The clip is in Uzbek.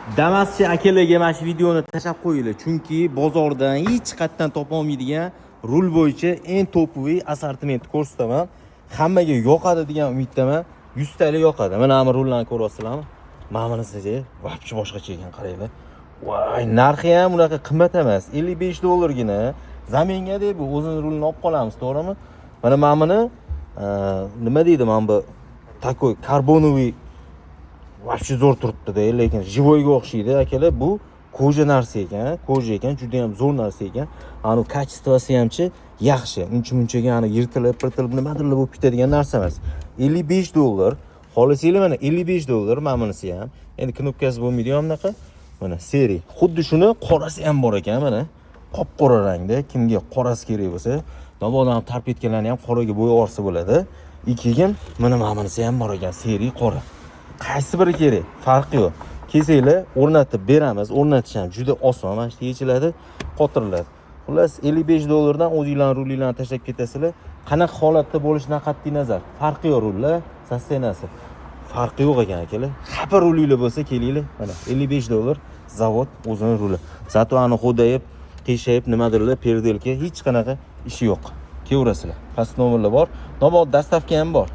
Damaschi akalarga mana shu videoni tashlab qo'yinglar, chunki bozordan hech qayerdan topa olmaydigan rul bo'yicha eng topoviy assortimentni ko'rsataman. Hammaga yoqadi degan umiddaman. 100 talik yoqadi. Mana bu rullarni ko'ryapsizlarmi? Mana bunisiga vobchi boshqacha ekan, qaranglar. Voy, narxi ham unaqa qimmat emas. $55gina. Zaminga deb o'zini rulini olib qolamiz, to'g'rimi? Mana buni nima deydi, mana bu takoy karbonoviy vobchi zo'r turibdi-da, lekin jivoyga o'xshaydi akalar. Bu koja narsa ekan, koja ekan, juda ham zo'r narsa ekan. Ani kачествоsi hamchi yaxshi. Uncha-munchaga ani yirtilib nimadir bo'lib ketadigan narsa emas. $55. Xolisinglar mana $55 mana bunisi ham. Endi knopkasi bo'lmaydi-ku bunaqa. Mana seriy. Xuddi shuni qorasi ham bor ekan, mana. Qop-qora rangda, kimga qorasi kerak bo'lsa, davodan tarp etganlarni ham qoraga bo'yab olsa bo'ladi. Ikkiga mana bunisi ham bor ekan, seriy qora. Qaysi biri kerak? Farqi yo'q. Kelsanglar o'rnatib beramiz. O'rnatish ham juda oson, mana shu yechiladi, qotiriladi. Xullas $55 dan o'zingizlarning rulinglarni tashlab ketasizlar. Qanaqa holatda bo'lishidan qat'iy nazar, farqi yo'q rullar, sostenasi. Farqi yo'q ekan akalar. Xafa rulinglar bo'lsa kelinglar. Mana $55 zavod o'zining ruli. Zato ani xodayib, qiyshayib nimadirlar, perdelka hech qanaqa ishi yo'q. Kevrasizlar. Past nomerlar bor. Nobod dastavka ham bor.